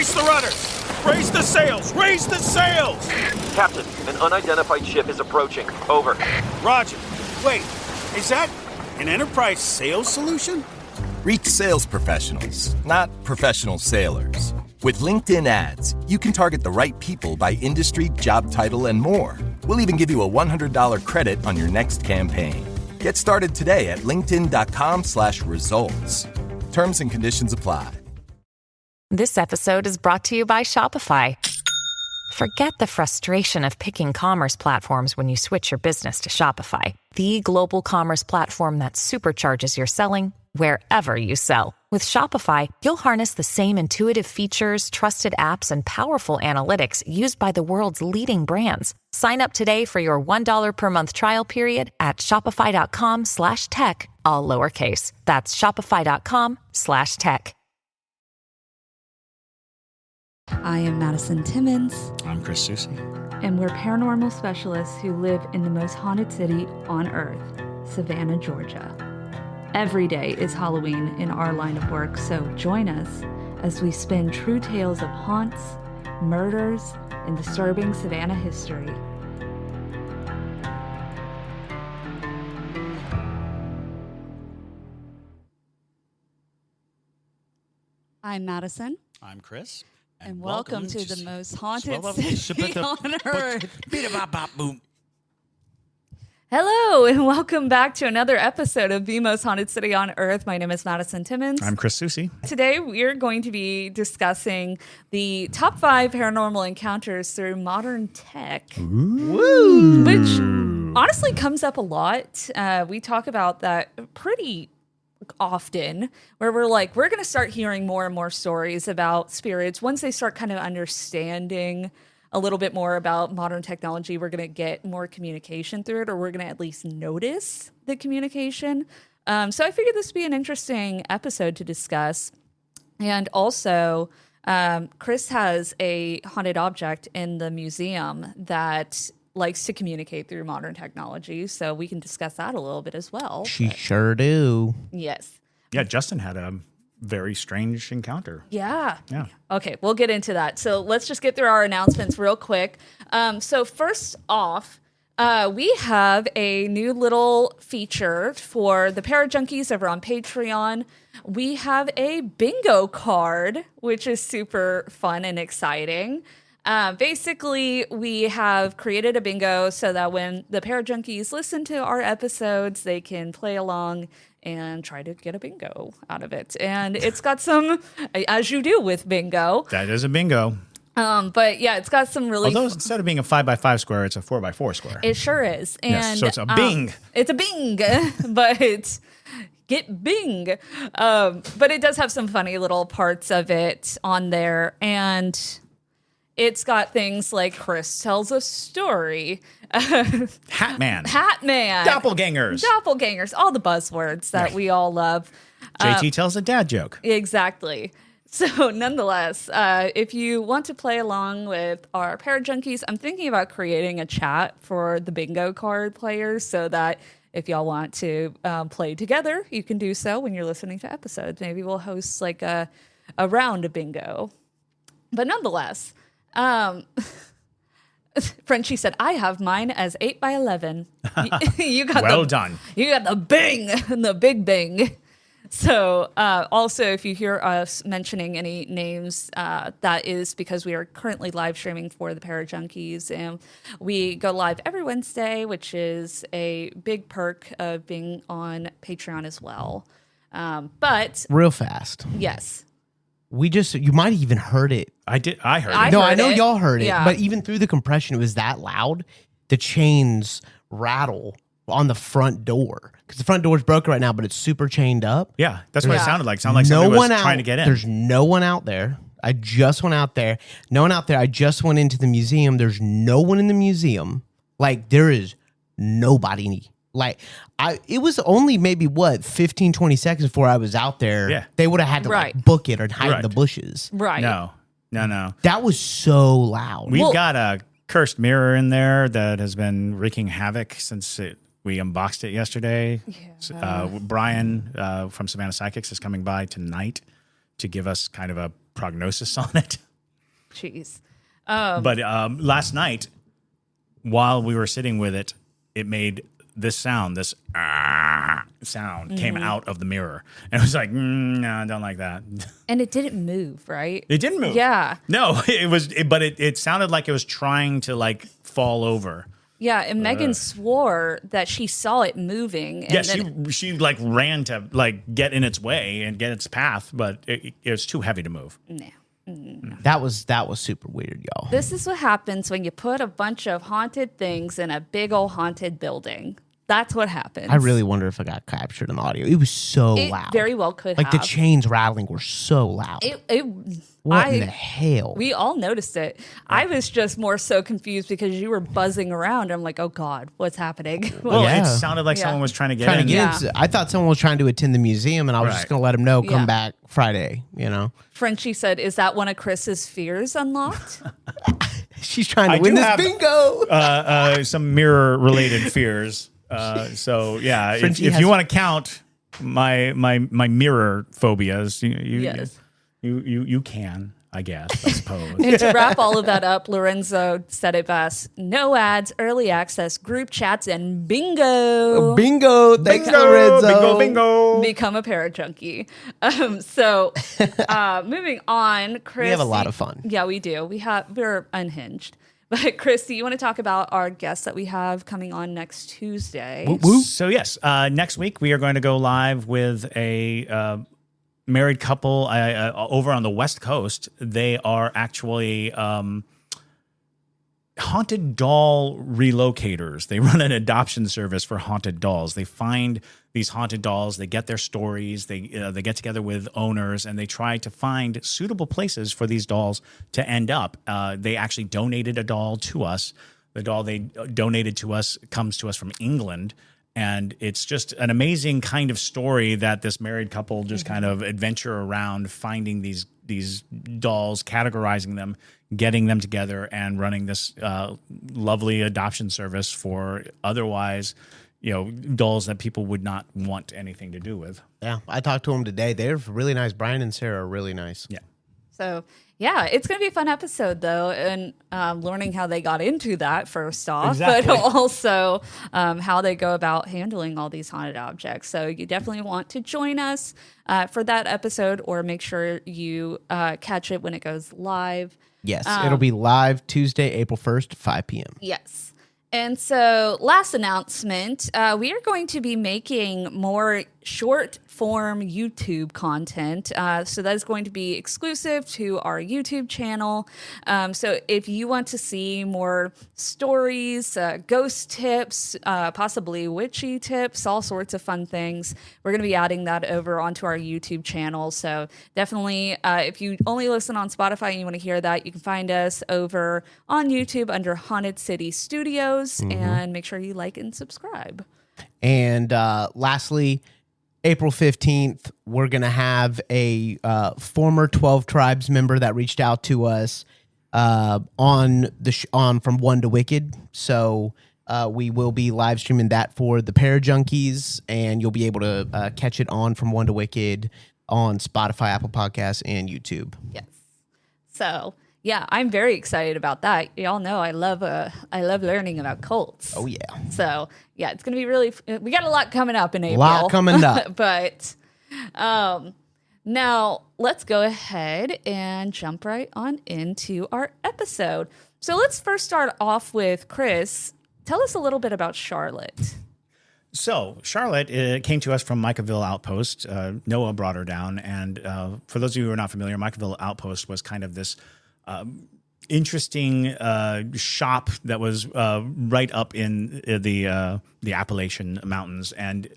Brace the rudders! Raise the sails! Raise the sails! Captain, an unidentified ship is approaching. Over. Roger. Wait, is that an enterprise sales solution? Reach sales professionals, not professional sailors. With LinkedIn ads, you can target the right people by industry, job title, and more. We'll even give you a $100 credit on your next campaign. Get started today at linkedin.com/results. Terms and conditions apply. This episode is brought to you by Shopify. Forget the frustration of picking commerce platforms when you switch your business to Shopify, the global commerce platform that supercharges your selling wherever you sell. With Shopify, you'll harness the same intuitive features, trusted apps, and powerful analytics used by the world's leading brands. Sign up today for your $1 per month trial period at shopify.com/tech, all lowercase. That's shopify.com/tech. I am Madison Timmons. I'm Chris Froese. And we're paranormal specialists who live in the most haunted city on Earth, Savannah, Georgia. Every day is Halloween in our line of work, so join us as we spin true tales of haunts, murders, and disturbing Savannah history. I'm Madison. I'm Chris. And welcome to the most haunted city on Earth. Hello, and welcome back to another episode of The Most Haunted City on Earth. My name is Madison Timmons. I'm Chris Froese. Today, we're going to be discussing the top 5 paranormal encounters through modern tech, which honestly comes up a lot. We talk about that pretty often, where we're going to start hearing more and more stories about spirits. Once they start kind of understanding a little bit more about modern technology, we're going to get more communication through it, or we're going to at least notice the communication. So I figured this would be an interesting episode to discuss. And also, Chris has a haunted object in the museum that likes to communicate through modern technology, so we can discuss that a little bit as well. She sure do. Yes. Yeah, Justin had a very strange encounter. Yeah. Okay, we'll get into that. So let's just get through our announcements real quick. So first off, we have a new little feature for the Parajunkies over on Patreon. We have a bingo card, which is super fun and exciting. Basically, we have created a bingo so that when the Parajunkies listen to our episodes, they can play along and try to get a bingo out of it. And it's got some, as you do with bingo. That is a bingo. But yeah, it's got some really... Although instead of being a 5x5 square, it's a 4x4 square. It sure is. And, yes, so it's a bing. It's a bing, but it's... Get bing. But it does have some funny little parts of it on there. And it's got things like Chris tells a story. Hatman. Doppelgangers. All the buzzwords that we all love. JT tells a dad joke. Exactly. So nonetheless, if you want to play along with our Parajunkies, I'm thinking about creating a chat for the bingo card players so that if y'all want to play together, you can do so when you're listening to episodes. Maybe we'll host like a round of bingo. But nonetheless, Frenchie said, I have mine as 8x11. You got well done. You got the bing, the big bing. So also, if you hear us mentioning any names, that is because we are currently live streaming for the Parajunkies. And we go live every Wednesday, which is a big perk of being on Patreon as well. But real fast. Yes. You might have even heard it. I heard it. I know y'all heard it, but even through the compression, it was that loud. The chains rattle on the front door because the front door is broken right now, but it's super chained up. Yeah, that's what it sounded like. Sounded like somebody was trying to get in. There's no one out there. I just went out there. No one out there. I just went into the museum. There's no one in the museum. Like, there is nobody. Like, it was only maybe 15, 20 seconds before I was out there. Yeah. They would have had to like book it or hide in the bushes. Right. No. That was so loud. We've got a cursed mirror in there that has been wreaking havoc since we unboxed it yesterday. Yeah. Brian from Savannah Psychics is coming by tonight to give us kind of a prognosis on it. Jeez. But last night, while we were sitting with it, it made this sound, this sound came out of the mirror. And it was like, no, I don't like that. And it didn't move, right? It didn't move. Yeah. No, but it sounded like it was trying to like fall over. Yeah, and Megan swore that she saw it moving. And Yeah, she like ran to like get in its way and get its path, but it was too heavy to move. No. That was super weird, y'all. This is what happens when you put a bunch of haunted things in a big old haunted building. That's what happens. I really wonder if I got captured in audio. It was so It loud. very well could like have. the chains rattling were so loud. What in the hell? We all noticed it. I was just more so confused because you were buzzing around. I'm like, oh God, what's happening? Well, Yeah. it sounded like Yeah. someone was trying to get trying in. to get Yeah. into, I thought someone was trying to attend the museum, and I was Right. just going to let them know, come Yeah. back Friday, you know? Frenchie said, is that one of Chris's fears unlocked? She's trying to I win do this have- bingo. Some mirror related fears. So yeah, Frenchie if has- you want to count my mirror phobias, Yes. you can, I guess, I suppose. And to wrap all of that up, Lorenzo said it best. No ads, early access, group chats, and bingo. Bingo. Thanks, Lorenzo. bingo. Become a parajunkie. So moving on, Chris. We have a lot of fun. Yeah, we do. We're unhinged. But Chris, do you want to talk about our guests that we have coming on next Tuesday? So yes, next week we are going to go live with a married couple over on the West Coast. They are actually haunted doll relocators. They run an adoption service for haunted dolls. They find these haunted dolls, they get their stories, they get together with owners, and they try to find suitable places for these dolls to end up. They actually donated a doll to us. The doll they donated to us comes to us from England. And it's just an amazing kind of story that this married couple just kind of adventure around finding these dolls, categorizing them, getting them together, and running this lovely adoption service for otherwise, dolls that people would not want anything to do with. Yeah, I talked to them today. They're really nice. Brian and Sarah are really nice. Yeah. So, yeah, it's going to be a fun episode, though, and learning how they got into that first off, Exactly. but also how they go about handling all these haunted objects. So you definitely want to join us for that episode, or make sure you catch it when it goes live. Yes, it'll be live Tuesday, April 1st, 5 p.m. Yes. And so, last announcement, we are going to be making more short form YouTube content. So that is going to be exclusive to our YouTube channel. So if you want to see more stories, ghost tips, possibly witchy tips, all sorts of fun things, we're going to be adding that over onto our YouTube channel. So definitely, if you only listen on Spotify and you want to hear that, you can find us over on YouTube under Haunted City Studios, and make sure you like and subscribe. And lastly, April 15th, we're going to have a former 12 Tribes member that reached out to us on From One to Wicked. So we will be live streaming that for the Parajunkies, and you'll be able to catch it on From One to Wicked on Spotify, Apple Podcasts, and YouTube. Yes. So yeah, I'm very excited about that. Y'all know I love learning about cults. Oh, yeah. So yeah, it's gonna be really. We got a lot coming up in April. Lot coming up. But now let's go ahead and jump right on into our episode. So let's first start off with Chris. Tell us a little bit about Charlotte. So Charlotte came to us from Micahville Outpost. Noah brought her down. And for those of you who are not familiar, Micahville Outpost was kind of this interesting shop that was right up in the Appalachian Mountains. And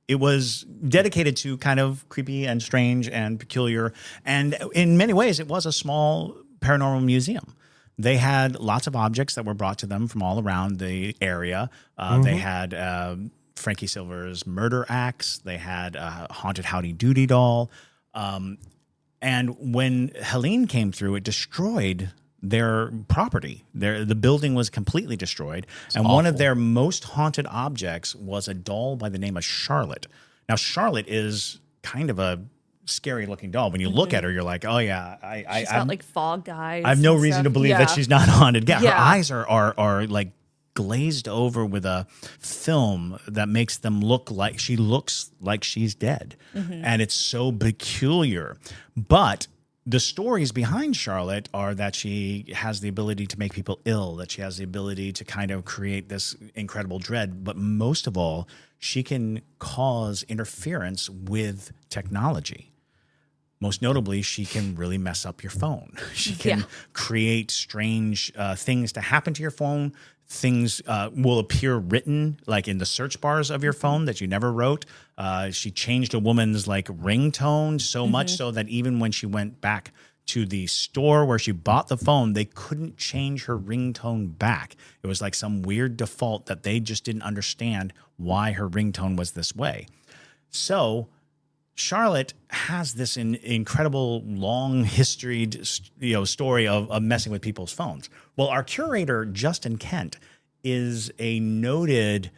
it was dedicated to kind of creepy and strange and peculiar. And in many ways, it was a small paranormal museum. They had lots of objects that were brought to them from all around the area. They had Frankie Silver's murder axe. They had a haunted Howdy Doody doll. And when Helene came through, it destroyed their property. The building was completely destroyed. And one of their most haunted objects was a doll by the name of Charlotte. Now, Charlotte is kind of a scary looking doll. When you look at her, you're like, oh yeah, She's got like fog eyes. I have no and reason stuff. to believe Yeah. that she's not haunted. Yeah, her Yeah. eyes are like glazed over with a film that makes them look like she's dead. And it's so peculiar. But the stories behind Charlotte are that she has the ability to make people ill, that she has the ability to kind of create this incredible dread. But most of all, she can cause interference with technology. Most notably, she can really mess up your phone. She can create strange things to happen to your phone. Things will appear written like in the search bars of your phone that you never wrote. She changed a woman's like ringtone so much so that even when she went back to the store where she bought the phone, they couldn't change her ringtone back. It was like some weird default that they just didn't understand why her ringtone was this way. So Charlotte has this incredible long historied story of messing with people's phones. Well, our curator, Justin Kent, is a noted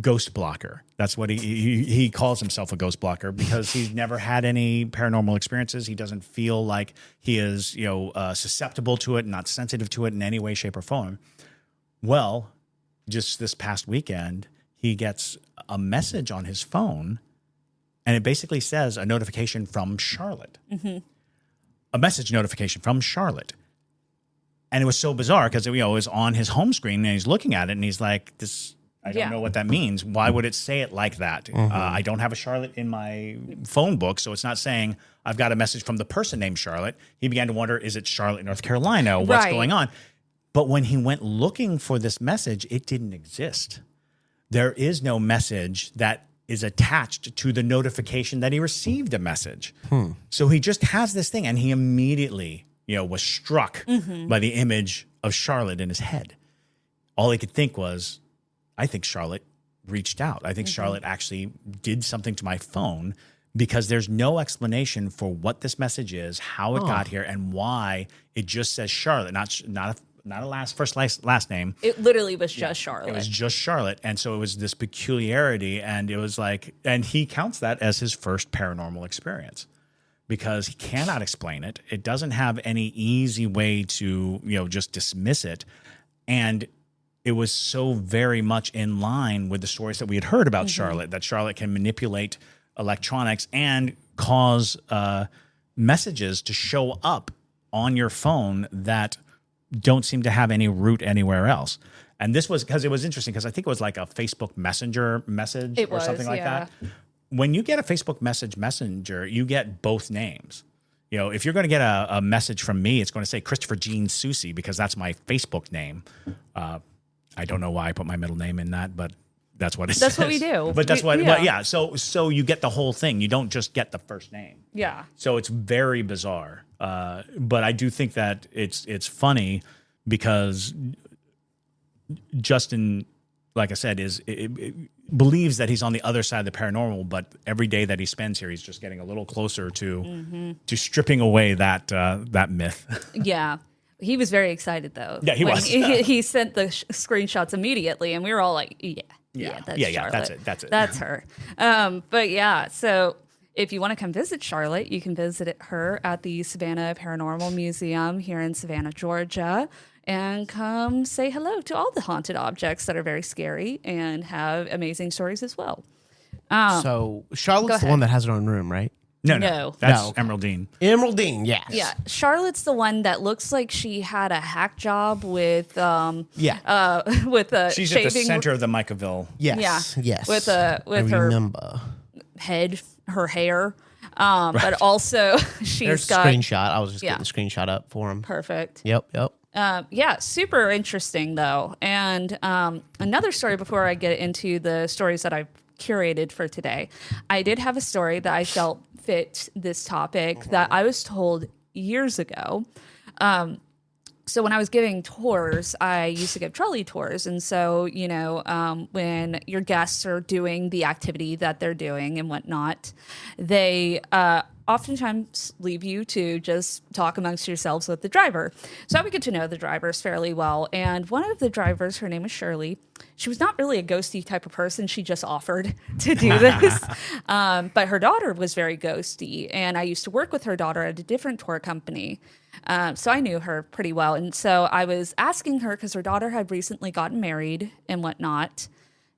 ghost blocker. That's what he calls himself, a ghost blocker, because he's never had any paranormal experiences. He doesn't feel like he is susceptible to it, not sensitive to it in any way, shape, or form. Well, just this past weekend, he gets a message on his phone. And it basically says a notification from Charlotte, a message notification from Charlotte. And it was so bizarre because it was on his home screen and he's looking at it and he's like, "This, I don't know what that means. Why would it say it like that? I don't have a Charlotte in my phone book, so it's not saying I've got a message from the person named Charlotte." He began to wonder, is it Charlotte, North Carolina? What's going on? But when he went looking for this message, it didn't exist. There is no message that is attached to the notification that he received a message. So he just has this thing and he immediately, was struck by the image of Charlotte in his head. All he could think was, I think Charlotte reached out. I think Charlotte actually did something to my phone, because there's no explanation for what this message is, how it got here, and why it just says Charlotte, not a first last name. It literally was just Charlotte. It was just Charlotte. And so it was this peculiarity. And it was like, and he counts that as his first paranormal experience because he cannot explain it. It doesn't have any easy way to, just dismiss it. And it was so very much in line with the stories that we had heard about Charlotte, that Charlotte can manipulate electronics and cause messages to show up on your phone that don't seem to have any root anywhere else. And this was because it was interesting because I think it was like a Facebook Messenger message or something like that. When you get a Facebook Messenger, you get both names. If you're going to get a message from me, it's going to say Christopher Jean Susie because that's my Facebook name. I don't know why I put my middle name in that, but that's what it says. That's what we do. But that's So you get the whole thing. You don't just get the first name. Yeah. So it's very bizarre. But I do think that it's funny because Justin, like I said, believes that he's on the other side of the paranormal, but every day that he spends here, he's just getting a little closer to stripping away that myth. Yeah. He was very excited though. Yeah, he was. He sent the screenshots immediately, and we were all like, that's Charlotte. That's it. That's her. But yeah, so if you want to come visit Charlotte, you can visit her at the Savannah Paranormal Museum here in Savannah, Georgia, and come say hello to all the haunted objects that are very scary and have amazing stories as well. So Charlotte's the one that has her own room, right? No. That's Okay. Emeraldine. Emeraldine, yes. Yeah, Charlotte's the one that looks like she had a hack job with She's shaving at the center of the Micaville. Yes. Yeah. Yes. With I her remember. head, her hair, but also There's she's a got screenshot. I was just getting the screenshot up for him. perfect. Yep. Yeah, super interesting though. And another story before I get into the stories that I've curated for today, I did have a story that I felt fit this topic that I was told years ago. So when I was giving tours, I used to give trolley tours. And so, when your guests are doing the activity that they're doing and whatnot, they oftentimes leave you to just talk amongst yourselves with the driver. So I would get to know the drivers fairly well. And one of the drivers, her name was Shirley. She was not really a ghosty type of person. She just offered to do this. But her daughter was very ghosty. And I used to work with her daughter at a different tour company. So I knew her pretty well. And so I was asking her because her daughter had recently gotten married and whatnot.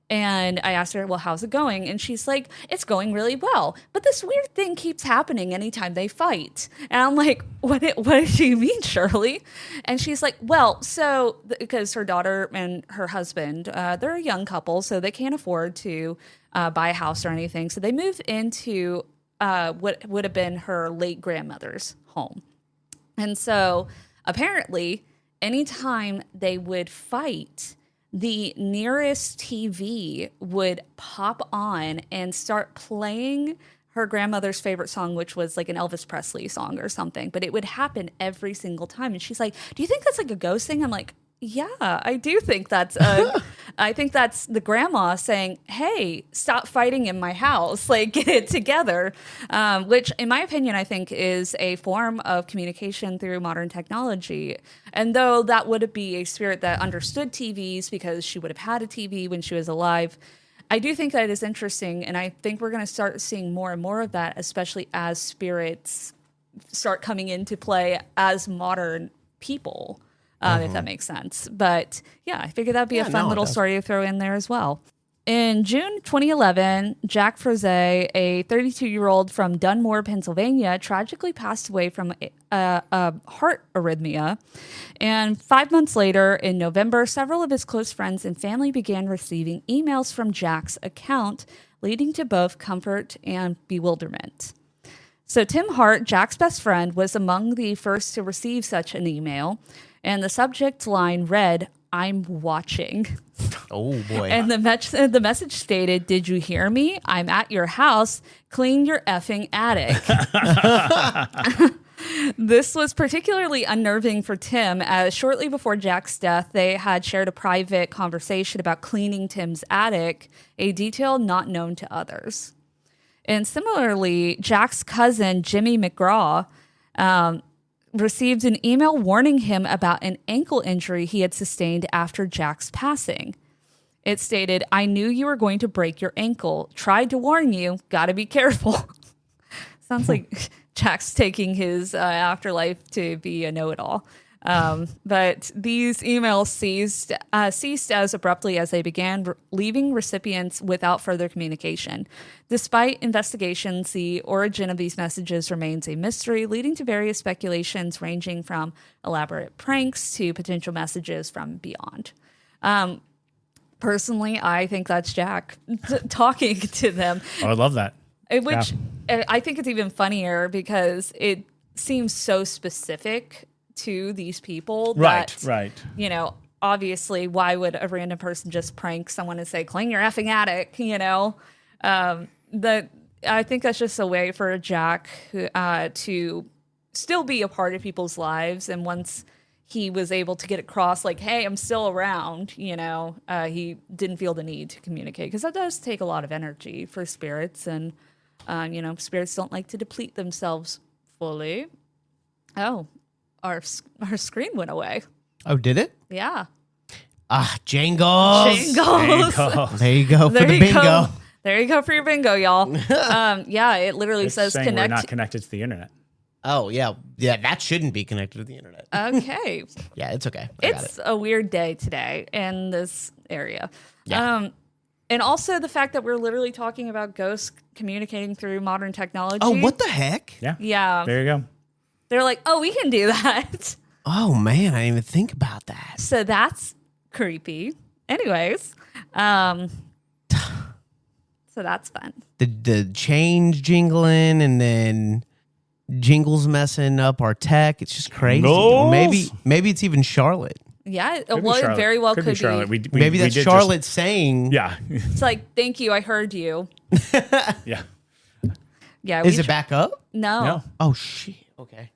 And I asked her, well, how's it going? And she's like, it's going really well. But this weird thing keeps happening anytime they fight. And I'm like, what do you mean, Shirley? And she's like, well, so because her daughter and her husband, they're a young couple, so they can't afford to buy a house or anything. So they moved into what would have been her late grandmother's home. And so apparently, anytime they would fight, the nearest TV would pop on and start playing her grandmother's favorite song, which was like an Elvis Presley song or something. But it would happen every single time. And she's like, do you think that's like a ghost thing? I'm like, yeah, I do think that's I think that's the grandma saying, hey, stop fighting in my house, like get it together, which in my opinion, I think is a form of communication through modern technology. And though that would be a spirit that understood TVs because she would have had a TV when she was alive, I do think that is interesting. And I think we're going to start seeing more and more of that, especially as spirits start coming into play as modern people. If that makes sense. But yeah, I figured that'd be a fun little story to throw in there as well. In June 2011, Jack Froese, a 32-year-old from Dunmore, Pennsylvania, tragically passed away from a heart arrhythmia. And 5 months later, in November, several of his close friends and family began receiving emails from Jack's account, leading to both comfort and bewilderment. So Tim Hart, Jack's best friend, was among the first to receive such an email. And the subject line read, I'm watching. Oh, boy. And the message stated, did you hear me? I'm at your house. Clean your effing attic. This was particularly unnerving for Tim, as shortly before Jack's death, they had shared a private conversation about cleaning Tim's attic, a detail not known to others. And similarly, Jack's cousin, Jimmy McGraw, received an email warning him about an ankle injury he had sustained after Jack's passing. It stated, I knew you were going to break your ankle. Tried to warn you. Gotta be careful. Sounds like Jack's taking his afterlife to be a know-it-all. But these emails ceased as abruptly as they began, leaving recipients without further communication. Despite investigations, the origin of these messages remains a mystery, leading to various speculations ranging from elaborate pranks to potential messages from beyond. Personally, I think that's Jack talking to them. Oh, I love that. Which I think it's even funnier because it seems so specific to these people. Right. You know, obviously, why would a random person just prank someone and say, clean your effing attic, you know? I think that's just a way for Jack to still be a part of people's lives. And once he was able to get across, like, hey, I'm still around, you know, he didn't feel the need to communicate. Because that does take a lot of energy for spirits. And, you know, spirits don't like to deplete themselves fully. Oh, our screen went away. Oh, did it? Yeah. Jangles. There you go for the bingo. There you go for your bingo, y'all. Yeah, it literally says saying connect. we're not connected to the internet. Oh, yeah. Yeah, that shouldn't be connected to the internet. Okay. Yeah, it's okay. I got It's it. a weird day today in this area. Yeah. And also the fact that we're literally talking about ghosts communicating through modern technology. Oh, what the heck? Yeah. Yeah. There you go. They're like, oh, we can do that. Oh, man, I didn't even think about that. So that's creepy. Anyways, so that's fun. The change jingling and then Jingles messing up our tech. It's just crazy. Jingles? Maybe it's even Charlotte. Yeah, Could well, be it Charlotte. very well could be. Charlotte. We Maybe that's did Charlotte saying. Yeah. It's like, thank you, I heard you. Yeah. Yeah. Is it back up? No. Oh, shit. Okay.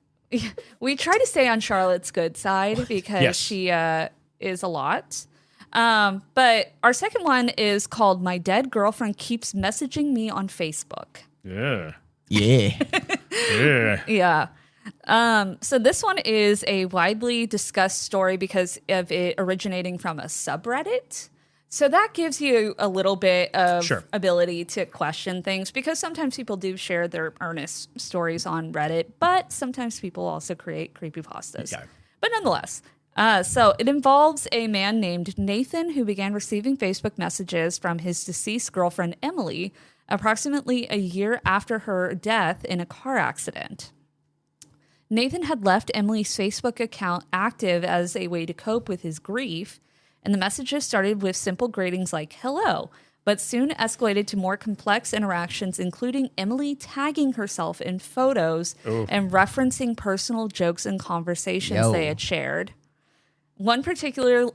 We try to stay on Charlotte's good side because Yes. she is a lot. But our second one is called My Dead Girlfriend Keeps Messaging Me on Facebook. Yeah. Yeah. Yeah. So this one is a widely discussed story because of it originating from a subreddit. So that gives you a little bit of ability to question things because sometimes people do share their earnest stories on Reddit, but sometimes people also create creepypastas. Yeah. But nonetheless, so it involves a man named Nathan who began receiving Facebook messages from his deceased girlfriend, Emily, approximately a year after her death in a car accident. Nathan had left Emily's Facebook account active as a way to cope with his grief, and the messages started with simple greetings like hello, but soon escalated to more complex interactions, including Emily tagging herself in photos and referencing personal jokes and conversations they had shared. One particular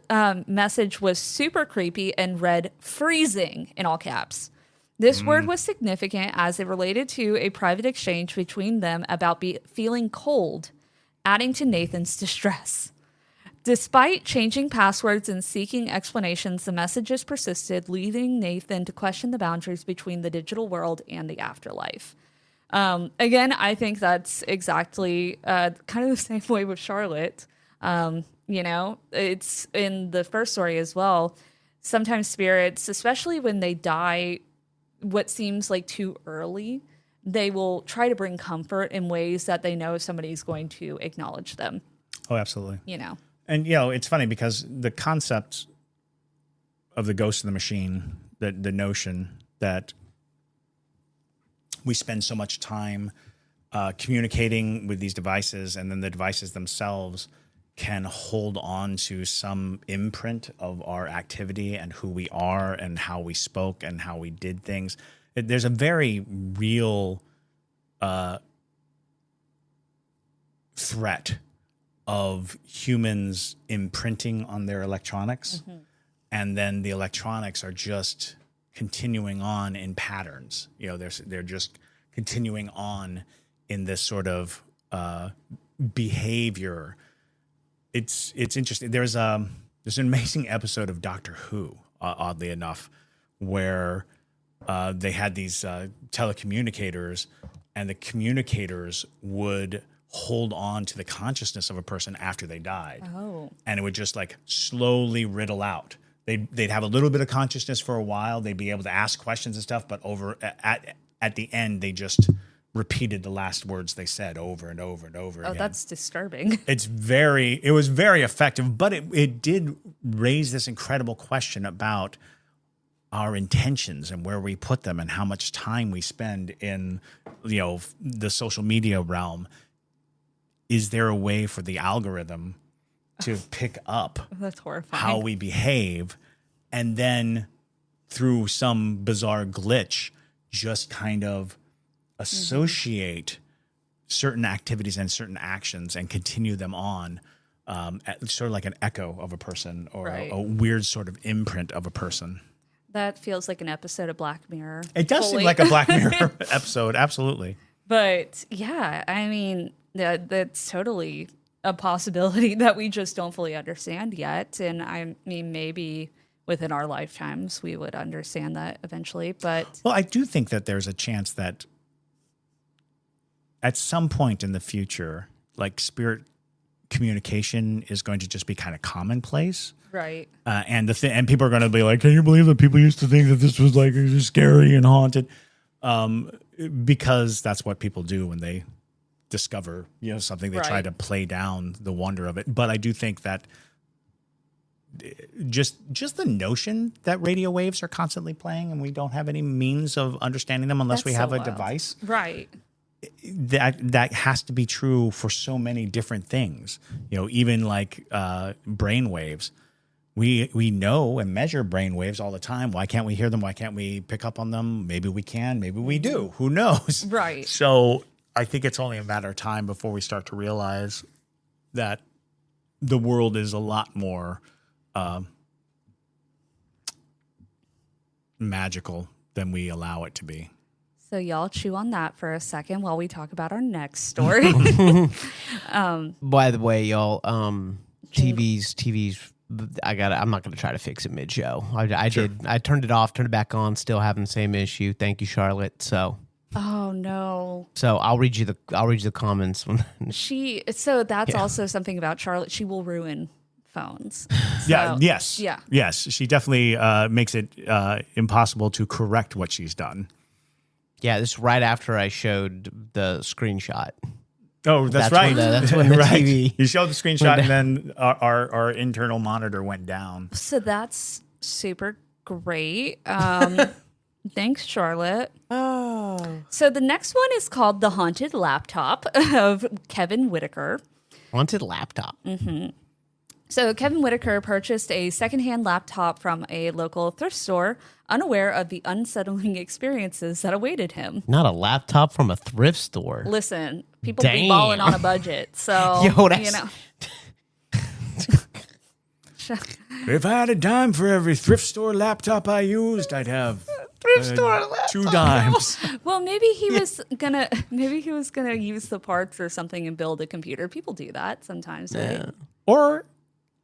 message was super creepy and read freezing in all caps. This word was significant as it related to a private exchange between them about feeling cold, adding to Nathan's distress. Despite changing passwords and seeking explanations, the messages persisted, leading Nathan to question the boundaries between the digital world and the afterlife. Again, I think that's exactly kind of the same way with Charlotte. It's in the first story as well. Sometimes spirits, especially when they die what seems like too early, they will try to bring comfort in ways that they know somebody's going to acknowledge them. Oh, absolutely. And, it's funny because the concept of the ghost in the machine, the notion that we spend so much time communicating with these devices and then the devices themselves can hold on to some imprint of our activity and who we are and how we spoke and how we did things. There's a very real threat of humans imprinting on their electronics, and then the electronics are just continuing on in patterns. They're just continuing on in this sort of behavior. It's interesting. There's an amazing episode of Doctor Who, oddly enough, where they had these telecommunicators, and the communicators would hold on to the consciousness of a person after they died. Oh. And it would just like slowly riddle out. They'd have a little bit of consciousness for a while. They'd be able to ask questions and stuff, but at the end, they just repeated the last words they said over and over and over again. Oh, that's disturbing. It was very effective, but it did raise this incredible question about our intentions and where we put them and how much time we spend in, the social media realm. Is there a way for the algorithm to pick up that's horrifying. How we behave, and then through some bizarre glitch, just kind of associate certain activities and certain actions and continue them on, sort of like an echo of a person or a weird sort of imprint of a person? That feels like an episode of Black Mirror. It does seem like a Black Mirror episode, absolutely. But yeah, I mean, that's totally a possibility that we just don't fully understand yet. And I mean, maybe within our lifetimes we would understand that eventually. But I do think that there's a chance that at some point in the future, like spirit communication is going to just be kind of commonplace. Right. And people are going to be like, can you believe that people used to think that this was like scary and haunted? Because that's what people do when they discover, something. They try to play down the wonder of it. But I do think that just the notion that radio waves are constantly playing and we don't have any means of understanding them unless we have a device. Right. That has to be true for so many different things. Even like brain waves. We know and measure brain waves all the time. Why can't we hear them? Why can't we pick up on them? Maybe we can. Maybe we do. Who knows? Right. So I think it's only a matter of time before we start to realize that the world is a lot more magical than we allow it to be. So y'all chew on that for a second while we talk about our next story. By the way, y'all, TV's. I'm not gonna try to fix it mid-show. I turned it off, turned it back on, still having the same issue. Thank you, Charlotte. So Oh no. So I'll read you the comments. So that's also something about Charlotte. She will ruin phones. Yeah. So, Yes. Yeah. Yes. She definitely makes it impossible to correct what she's done. Yeah, this is right after I showed the screenshot. Oh, that's When right. that's when the right. TV. You showed the screenshot, and then our internal monitor went down. So that's super great. Thanks, Charlotte. Oh. So the next one is called The Haunted Laptop of Kevin Whitaker. Haunted laptop. So Kevin Whitaker purchased a secondhand laptop from a local thrift store, unaware of the unsettling experiences that awaited him. Not a laptop from a thrift store. Listen, people Damn. be balling on a budget, so Yo, that's- you know. If I had a dime for every thrift store laptop I used, I'd have Thrift store laptop. 2 dimes. Well, maybe he was gonna use the parts or something and build a computer. People do that sometimes, right? Or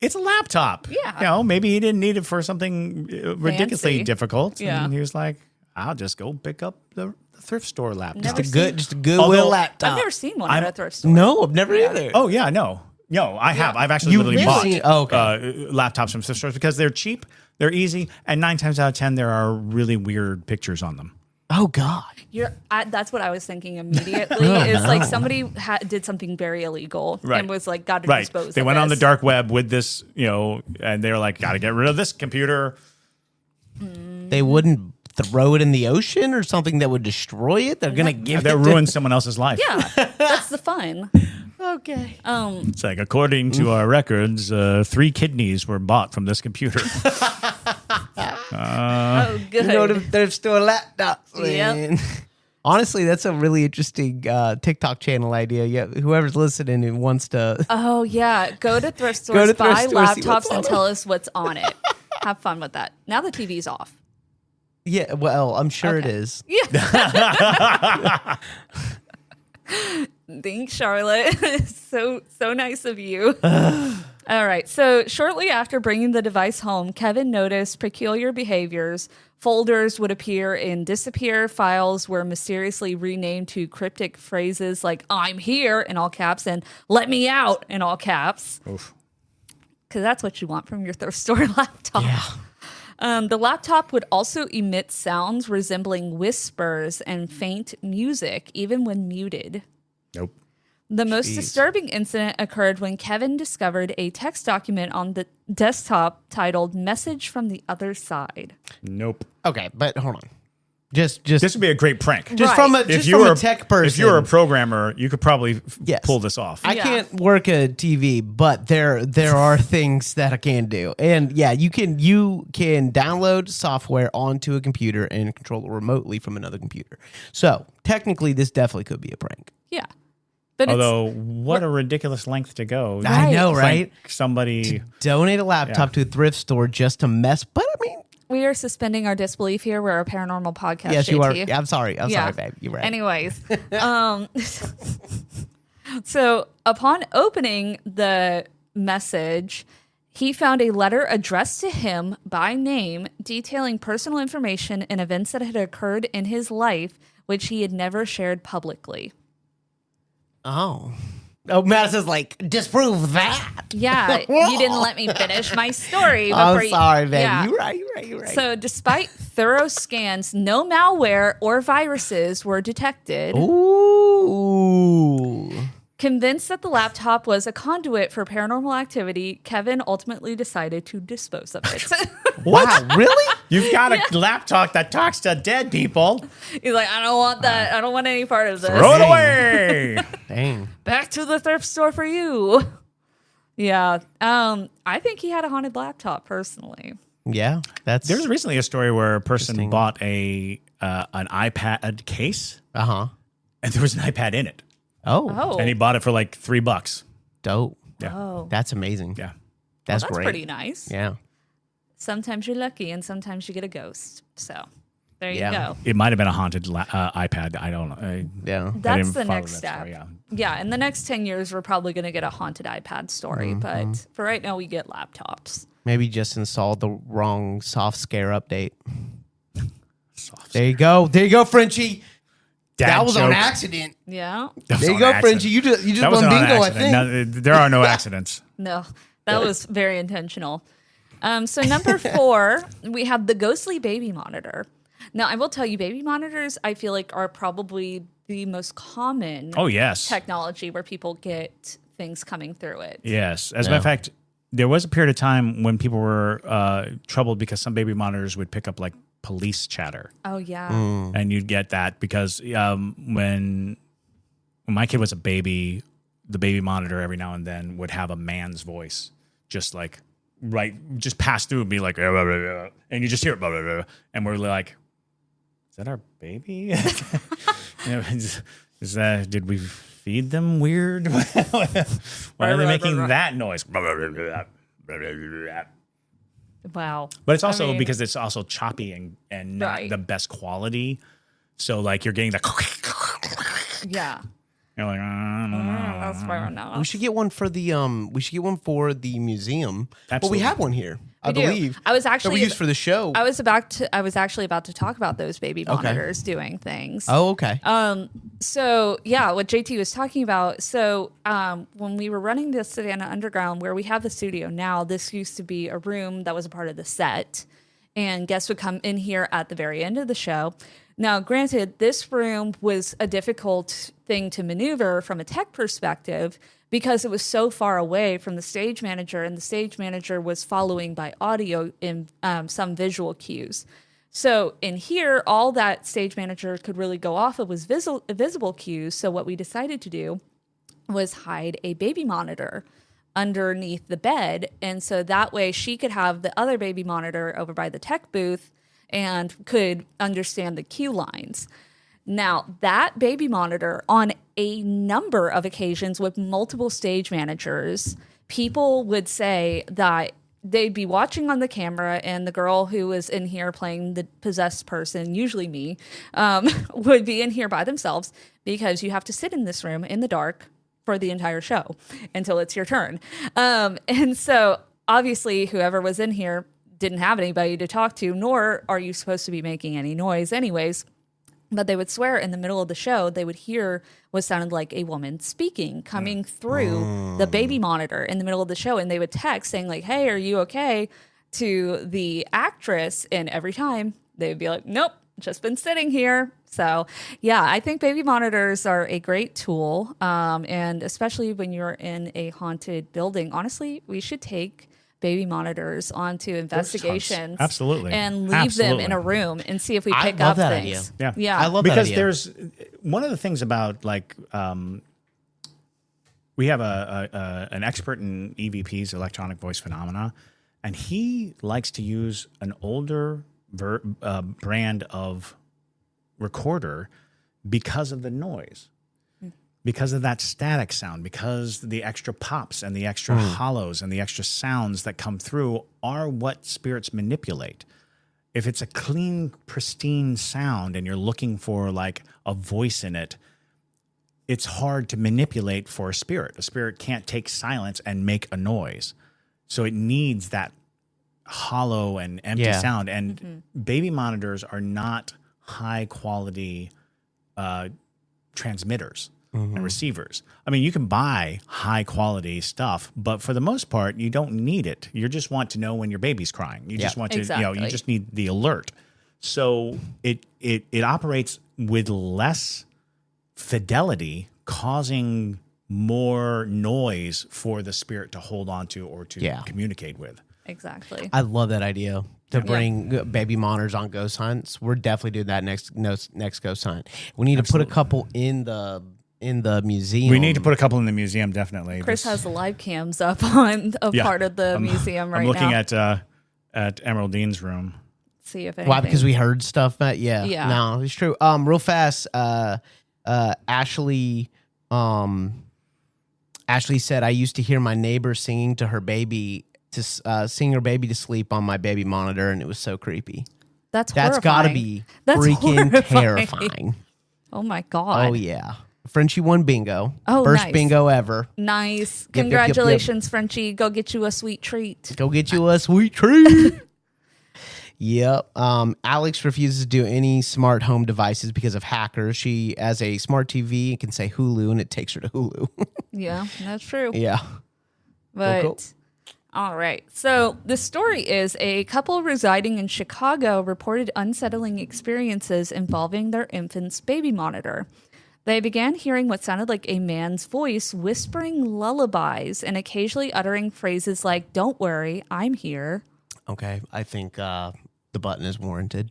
it's a laptop. Yeah. You know, maybe he didn't need it for something ridiculously Fancy. difficult. Yeah. And he was like, I'll just go pick up the thrift store laptop. Just a Goodwill Although- laptop. I've never seen one at a thrift store. No, I've never either. Oh, yeah, no. No, I have. I've actually You've literally never bought seen- oh, okay. laptops from thrift stores because they're cheap, they're easy, and 9 times out of 10, there are really weird pictures on them. Oh God. That's what I was thinking immediately. Is like somebody did something very illegal Right. and was like, got to Right. dispose. They of went on the this. dark web with this, and they were like, got to get rid of this computer. They wouldn't throw it in the ocean or something that would destroy it. They're gonna give That it. ruined someone else's life. Yeah, that's the fun. Okay. It's like, according to our records, 3 kidneys were bought from this computer. Oh, good. You know, thrift store laptop. Yep. Man. Honestly, that's a really interesting TikTok channel idea. Yeah, whoever's listening and wants to. Oh yeah, go to thrift Go stores, to thrift buy stores, see what's laptops, on and them. tell us what's on it. Have fun with that. Now the TV's off. Yeah, well, I'm sure it Okay. is. Thanks, Charlotte. so nice of you. All right. So shortly after bringing the device home, Kevin noticed peculiar behaviors. Folders would appear and disappear. Files were mysteriously renamed to cryptic phrases like "I'm here" in all caps and "Let me out" in all caps. Oof. Because that's what you want from your thrift store laptop. Yeah. The laptop would also emit sounds resembling whispers and faint music, even when muted. Nope. The most disturbing incident occurred when Kevin discovered a text document on the desktop titled "Message from the Other Side." Nope. Okay, but hold on. Just This would be a great prank. just from a tech person. If you were a programmer, you could probably Yes. pull this off. I can't work a TV, but there are things that I can do. And yeah, you can download software onto a computer and control it remotely from another computer. So technically this definitely could be a prank. Yeah. But Although, what a ridiculous length to go. I know, Prank right? Somebody. Donate a laptop to a thrift store just to mess. But I mean, we are suspending our disbelief here. We're a paranormal podcast. yes, you are. JT. I'm sorry. I'm Yeah. sorry, babe. You're right. Anyways, so upon opening the message, he found a letter addressed to him by name detailing personal information and events that had occurred in his life, which he had never shared publicly. Oh, Madison's like, disprove that. Yeah, you didn't let me finish my story. I'm before you- sorry, babe. Yeah. You're right. So, despite thorough scans, no malware or viruses were detected. Ooh. Convinced that the laptop was a conduit for paranormal activity, Kevin ultimately decided to dispose of it. Wow, really? You've got a laptop that talks to dead people. He's like, I don't want that. I don't want any part of this. Throw it away. Dang. Back to the thrift store for you. Yeah. I think he had a haunted laptop personally. Yeah, that's There was recently a story where a person Interesting. bought an iPad case, and and there was an iPad in it, Oh, and he bought it for like $3. dope. Yeah. Oh. That's amazing. Yeah. That's That's great. pretty nice. Yeah. Sometimes you're lucky and sometimes you get a ghost. So there you Yeah. go. It might have been a haunted iPad. I don't know. Yeah. That's didn't the follow next that step. story, yeah. Yeah, in the next 10 years, we're probably going to get a haunted iPad story. Mm-hmm. But for right now, we get laptops. Maybe just installed the wrong soft scare update. There you go. There you go, Frenchie. That was on joke. accident. Yeah. That was There you on go, accident. Frenchie. You just That won wasn't on bingo, I accident. think. No, there are no accidents. No, that was very intentional. So number 4, we have the ghostly baby monitor. Now, I will tell you, baby monitors, I feel like, are probably the most common Oh, yes. technology where people get things coming through it. Yes. As a matter of fact, there was a period of time when people were troubled because some baby monitors would pick up like police chatter. Oh, yeah. And you'd get that because when my kid was a baby, the baby monitor every now and then would have a man's voice just like just pass through and be like, "Blah, blah, blah, blah," and you just hear it, blah, blah, blah, and we're like, is that our baby? Is that, did we feed them weird? Why are they making that noise? Wow. But it's also I mean, because it's also choppy and not Right. the best quality. So like you're getting the yeah. you're like, That's fair enough. We should get one for the museum. But Absolutely. we have one here, I We do. believe. I was that actually we use for the show. I was actually about to talk about those baby monitors doing things. Oh, okay. So yeah, what JT was talking about. So when we were running the Savannah Underground, where we have the studio now, this used to be a room that was a part of the set, and guests would come in here at the very end of the show. Now, granted, this room was a difficult thing to maneuver from a tech perspective because it was so far away from the stage manager, and the stage manager was following by audio in some visual cues. So in here, all that stage manager could really go off of was visible cues. So what we decided to do was hide a baby monitor underneath the bed. And so that way she could have the other baby monitor over by the tech booth and could understand the cue lines. Now, that baby monitor, on a number of occasions with multiple stage managers, people would say that they'd be watching on the camera, and the girl who was in here playing the possessed person, usually me, would be in here by themselves because you have to sit in this room in the dark for the entire show until it's your turn. And so obviously whoever was in here didn't have anybody to talk to, nor are you supposed to be making any noise anyways. But they would swear in the middle of the show, they would hear what sounded like a woman speaking coming through the baby monitor in the middle of the show. And they would text saying like, "Hey, are you okay?" to the actress. And every time they would be like, "Nope, just been sitting here." So yeah, I think baby monitors are a great tool. And especially when you're in a haunted building, honestly, we should take baby monitors onto investigations. Absolutely. And leave Absolutely. them in a room and see if we I pick love up that things. idea. Yeah. I love because that idea. there's one of the things about like we have an expert in EVPs, electronic voice phenomena, and he likes to use an older brand of recorder because of the noise, because of that static sound, because the extra pops and the extra hollows and the extra sounds that come through are what spirits manipulate. If it's a clean, pristine sound and you're looking for like a voice in it, it's hard to manipulate for a spirit. A spirit can't take silence and make a noise. So it needs that hollow and empty sound. And baby monitors are not high quality transmitters and receivers. I mean, you can buy high quality stuff, but for the most part, you don't need it. You just want to know when your baby's crying. You just want to, you just need the alert. So it operates with less fidelity, causing more noise for the spirit to hold on to or to communicate with. Exactly. I love that idea to bring baby monitors on ghost hunts. We're definitely doing that next ghost hunt. We need to put a couple in the museum. We need to put a couple in the museum, definitely. Chris has the live cams up on part of the museum right now. I'm looking at Emerald Dean's room. See if anything. Why? Because we heard stuff. Yeah. No, it's true. Real fast. Ashley said, "I used to hear my neighbor singing to her baby sing her baby to sleep on my baby monitor, and it was so creepy." That's got to horrifying. be That's freaking horrifying. terrifying. Oh my God. Oh yeah, Frenchie won bingo. Oh, first nice. bingo ever. Nice. yep, Congratulations, Frenchie. Go get you a sweet treat. Go get you a sweet treat. Yep. Alex refuses to do any smart home devices because of hackers. She has a smart TV and can say Hulu, and it takes her to Hulu. Yeah, that's true. Yeah. But Cool. all right. So the story is a couple residing in Chicago reported unsettling experiences involving their infant's baby monitor. They began hearing what sounded like a man's voice whispering lullabies and occasionally uttering phrases like, "Don't worry, I'm here." Okay. I think the button is warranted.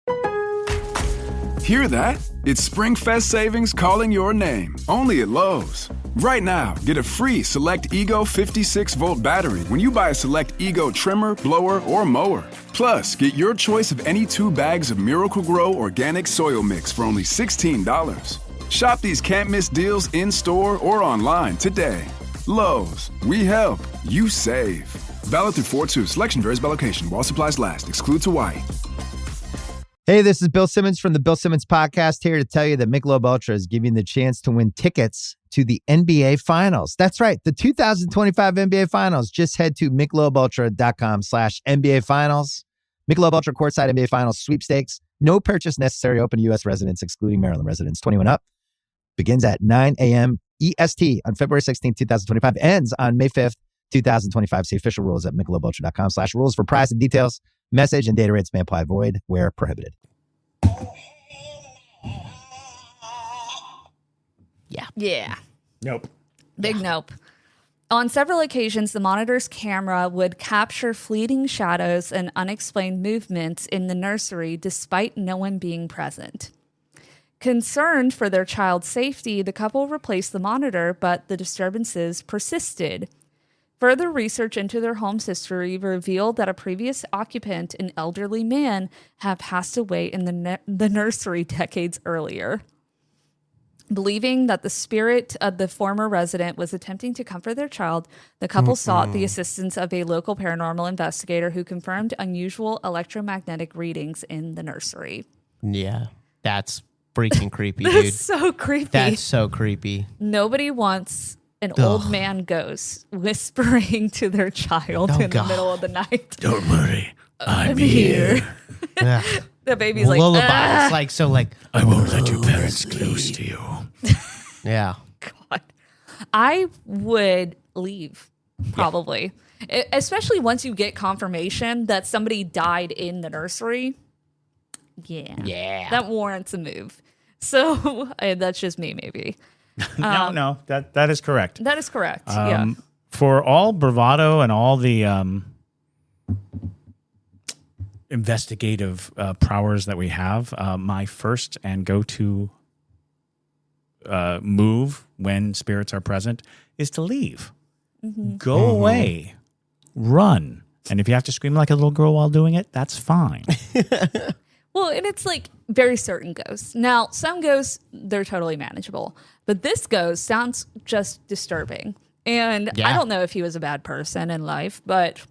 Hear that? It's SpringFest savings calling your name. Only at Lowe's. Right now, get a free Select Ego 56-volt battery when you buy a Select Ego trimmer, blower, or mower. Plus, get your choice of any 2 bags of Miracle Grow organic soil mix for only $16. Shop these can't-miss deals in-store or online today. Lowe's. We help. You save. Valid through 4/2. Selection varies by location. While supplies last. Excludes Hawaii. Hey, this is Bill Simmons from the Bill Simmons Podcast, here to tell you that Michelob Ultra is giving you the chance to win tickets to the NBA Finals. That's right, the 2025 NBA Finals. Just head to MichelobUltra.com/NBA Finals. Michelob Ultra Courtside NBA Finals Sweepstakes. No purchase necessary. Open to U.S. residents, excluding Maryland residents. 21 up. Begins at 9 a.m. EST on February 16, 2025. Ends on May 5th, 2025. See official rules at MichelobUltra.com/rules for price and details. Message and data rates may apply. Void where prohibited. Yeah. Nope. Big nope. On several occasions, the monitor's camera would capture fleeting shadows and unexplained movements in the nursery despite no one being present. Concerned for their child's safety, the couple replaced the monitor, but the disturbances persisted. Further research into their home's history revealed that a previous occupant, an elderly man, had passed away in the nursery decades earlier. Believing that the spirit of the former resident was attempting to comfort their child, the couple sought the assistance of a local paranormal investigator who confirmed unusual electromagnetic readings in the nursery. Yeah. That's freaking creepy, That's dude. so creepy. That's so creepy. Nobody wants an old man ghost whispering to their child in the middle of the night. Don't worry, I'm here. Yeah. The baby's like, Lullaby. "Ah." It's like, so like, I won't let your parents close to you. yeah. God. I would leave, probably. Especially once you get confirmation that somebody died in the nursery. Yeah. That warrants a move. So that's just me, maybe. No, that is correct. That is correct. Yeah. For all bravado and all the investigative prowess that we have, my first and go-to move when spirits are present is to leave. Go away. Run. And if you have to scream like a little girl while doing it, that's fine. Well, and it's like very certain ghosts. Now, some ghosts, they're totally manageable. But this ghost sounds just disturbing. And I don't know if he was a bad person in life, but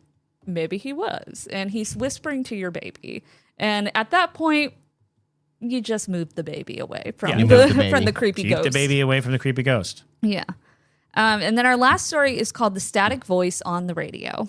maybe he was. And he's whispering to your baby. And at that point, you just move the baby away from, from the creepy Keep ghost. the baby away from the creepy ghost. Yeah. And then our last story is called The Static Voice on the Radio.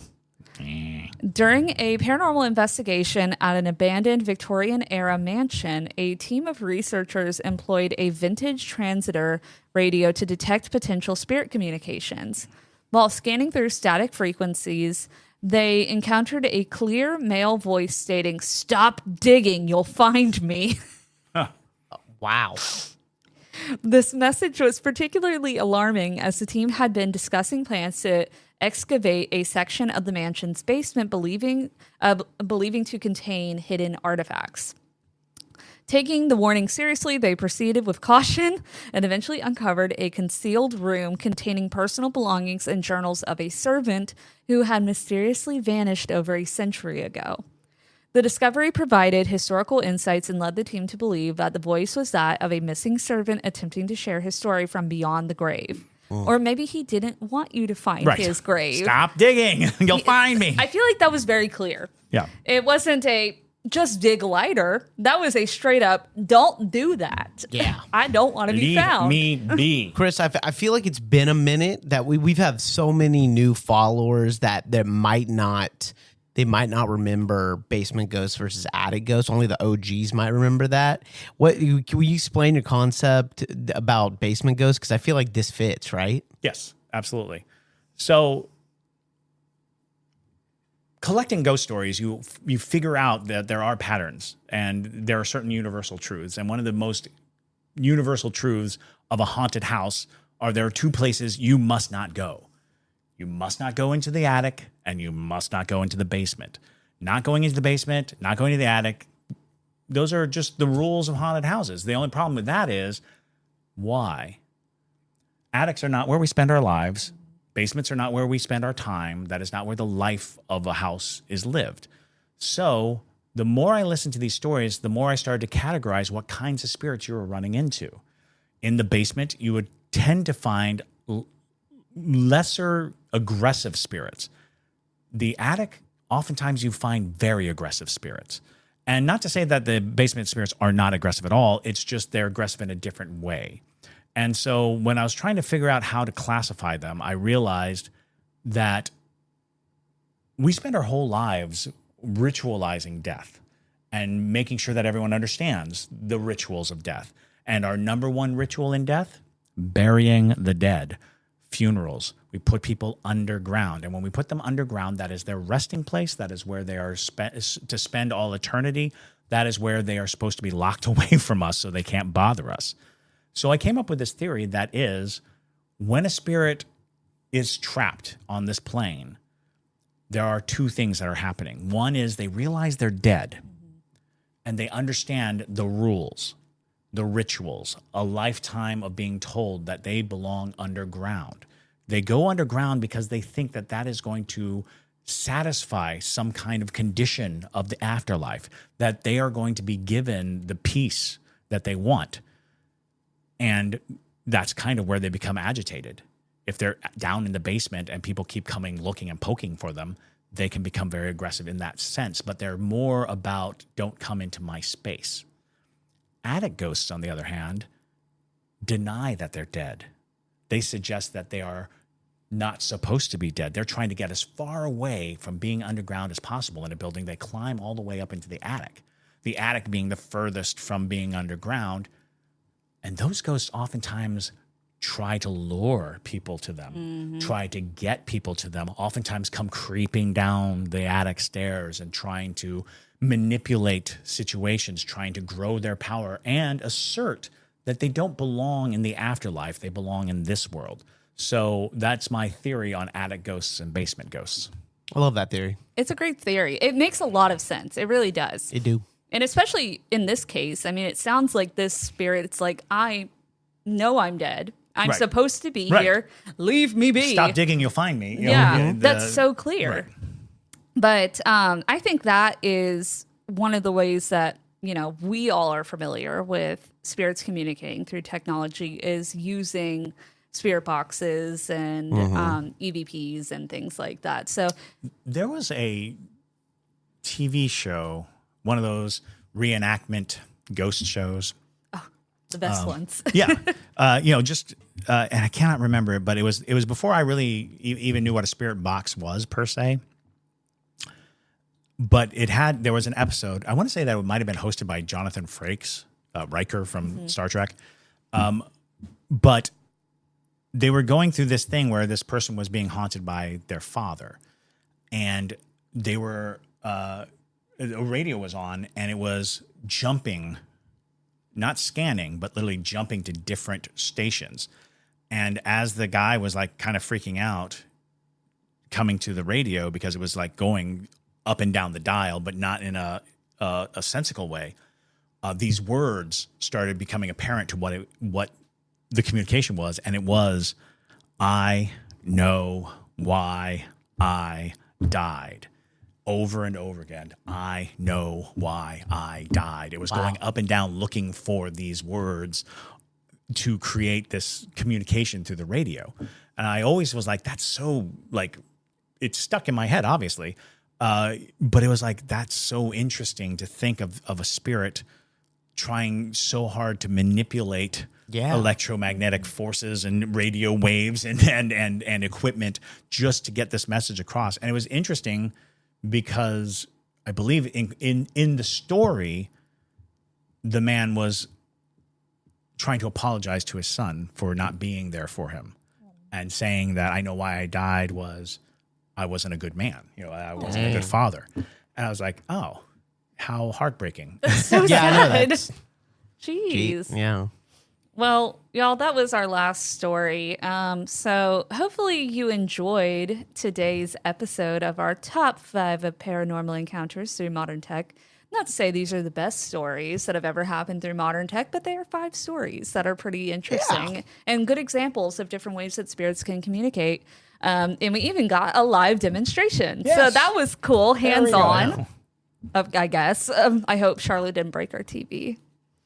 During a paranormal investigation at an abandoned Victorian-era mansion, a team of researchers employed a vintage transitor radio to detect potential spirit communications. While scanning through static frequencies, they encountered a clear male voice stating, "Stop digging, you'll find me." Wow. This message was particularly alarming as the team had been discussing plans to excavate a section of the mansion's basement, believing to contain hidden artifacts. Taking the warning seriously, they proceeded with caution and eventually uncovered a concealed room containing personal belongings and journals of a servant who had mysteriously vanished over a century ago. The discovery provided historical insights and led the team to believe that the voice was that of a missing servant attempting to share his story from beyond the grave. Or maybe he didn't want you to find his grave. Stop digging. You'll find me. I feel like that was very clear. Yeah. It wasn't a just dig lighter. That was a straight up, don't do that. Yeah. I don't want to be found. Leave me be. Chris, I feel like it's been a minute that we've had so many new followers that might not, they might not remember basement ghosts versus attic ghosts. Only the OGs might remember that. Can you explain your concept about basement ghosts? Because I feel like this fits, right? Yes, absolutely. So collecting ghost stories, you figure out that there are patterns and there are certain universal truths. And one of the most universal truths of a haunted house are there are two places you must not go. You must not go into the attic and you must not go into the basement. Not going into the basement, not going to the attic. Those are just the rules of haunted houses. The only problem with that is why? Attics are not where we spend our lives. Basements are not where we spend our time. That is not where the life of a house is lived. So the more I listened to these stories, the more I started to categorize what kinds of spirits you were running into. In the basement, you would tend to find lesser aggressive spirits. The attic, oftentimes you find very aggressive spirits. And not to say that the basement spirits are not aggressive at all. It's just they're aggressive in a different way. And so when I was trying to figure out how to classify them, I realized that we spend our whole lives ritualizing death and making sure that everyone understands the rituals of death. And our number one ritual in death, burying the dead, funerals. We put people underground. And when we put them underground, that is their resting place. That is where they are to spend all eternity. That is where they are supposed to be locked away from us so they can't bother us. So I came up with this theory that is, when a spirit is trapped on this plane, there are two things that are happening. One is they realize they're dead, and they understand the rules, the rituals, a lifetime of being told that they belong underground. They go underground because they think that that is going to satisfy some kind of condition of the afterlife, that they are going to be given the peace that they want. And that's kind of where they become agitated. If they're down in the basement and people keep coming, looking and poking for them, they can become very aggressive in that sense. But they're more about, don't come into my space. Attic ghosts, on the other hand, deny that they're dead. They suggest that they are not supposed to be dead. They're trying to get as far away from being underground as possible in a building. They climb all the way up into the attic being the furthest from being underground. And those ghosts oftentimes try to lure people to them, try to get people to them, oftentimes come creeping down the attic stairs and trying to manipulate situations, trying to grow their power and assert that they don't belong in the afterlife, they belong in this world. So that's my theory on attic ghosts and basement ghosts. I love that theory. It's a great theory. It makes a lot of sense. It really does. It do. And especially in this case, I mean, it sounds like this spirit, it's like, I know I'm dead. I'm Right. supposed to be Right. here. Leave me be. Stop digging, you'll find me. You know, Yeah, that's so clear. Right. But I think that is one of the ways that, you know, we all are familiar with spirits communicating through technology is using spirit boxes and EVPs and things like that. So There was a TV show, one of those reenactment ghost shows. the best ones. Yeah. And I cannot remember it, but it was before I really even knew what a spirit box was per se. But there was an episode, I want to say that it might have been hosted by Jonathan Frakes, Riker from Star Trek. But they were going through this thing where this person was being haunted by their father. And they were, a radio was on and it was jumping, not scanning, but literally jumping to different stations. And as the guy was like kind of freaking out, coming to the radio because it was like going up and down the dial, but not in a sensical way, these words started becoming apparent to what the communication was. And it was, I know why I died. Over and over again, I know why I died. It was going up and down looking for these words to create this communication through the radio. And I always was like, that's so, like, it stuck in my head, obviously. But it was like, that's so interesting to think of a spirit trying so hard to manipulate electromagnetic forces and radio waves and equipment just to get this message across. And it was interesting because I believe in the story, the man was trying to apologize to his son for not being there for him and saying that I know why I died was I wasn't a good man. I wasn't a good father. And I was like, oh, how heartbreaking. So sad. Jeez. Yeah. Well, y'all, that was our last story. So hopefully you enjoyed today's episode of our top 5 of paranormal encounters through modern tech. Not to say these are the best stories that have ever happened through modern tech, but they are 5 stories that are pretty interesting and good examples of different ways that spirits can communicate. And we even got a live demonstration. Yes. So that was cool, hands-on, go. I guess. I hope Charlotte didn't break our TV.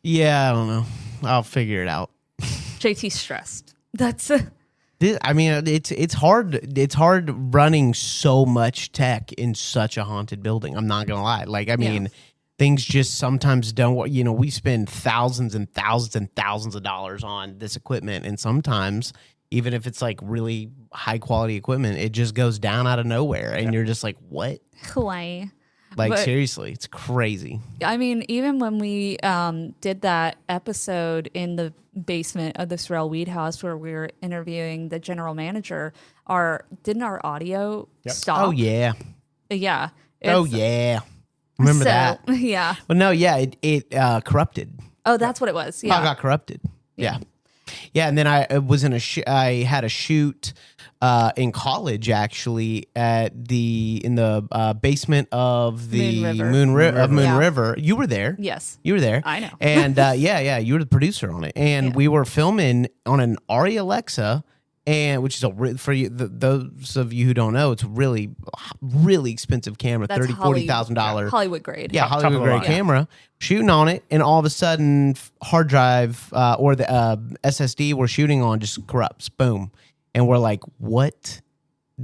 Yeah, I don't know. I'll figure it out. JT's stressed. That's it's hard. It's hard running so much tech in such a haunted building. I'm not gonna lie. Like, I mean, things just sometimes don't. We spend thousands and thousands and thousands of dollars on this equipment, and sometimes, even if it's like really high quality equipment, it just goes down out of nowhere, and you're just like, what? Clay. Like, seriously, it's crazy. I mean, even when we did that episode in the basement of the Sorrel Weed House where we were interviewing the general manager, didn't our audio stop? Oh, yeah. Yeah. Oh, yeah. Remember that? Yeah. Well, no, yeah, it corrupted. Oh, that's what it was. I Yeah. got corrupted. Yeah. Yeah, and then I was I had a shoot in college, actually, in the basement of the Moon River. You were there. Yes. You were there. I know. And you were the producer on it. And we were filming on an Arri Alexa, and which is for you, those of you who don't know, it's a really, really expensive camera, That's $30,000-$40,000 Hollywood grade. Yeah, Hollywood grade camera, shooting on it, and all of a sudden, hard drive or the SSD we're shooting on just corrupts. Boom, and we're like, what?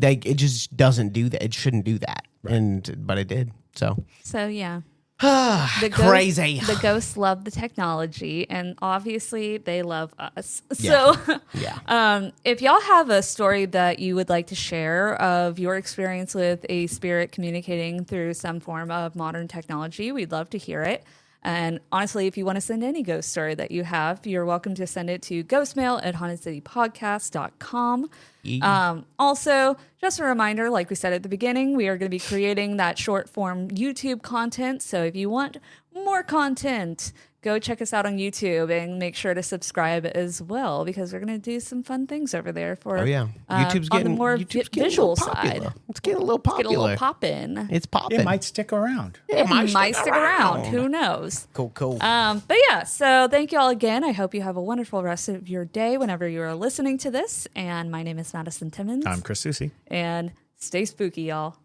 It just doesn't do that. It shouldn't do that, but it did. So yeah. Crazy. The ghosts love the technology, and obviously they love us. So, if y'all have a story that you would like to share of your experience with a spirit communicating through some form of modern technology, we'd love to hear it. And honestly, if you want to send any ghost story that you have, you're welcome to send it to ghostmail@hauntedcitypodcast.com. Also, just a reminder, like we said at the beginning, we are going to be creating that short form YouTube content. So if you want more content, go check us out on YouTube and make sure to subscribe as well, because we're going to do some fun things over there for YouTube's on getting the more visual side. It's getting a little popular. Get a little poppin'. It's popping. It might stick around. It might stick around. Who knows? Cool. But yeah, so thank you all again. I hope you have a wonderful rest of your day whenever you are listening to this. And my name is Madison Timmons. I'm Chris Susi. And stay spooky, y'all.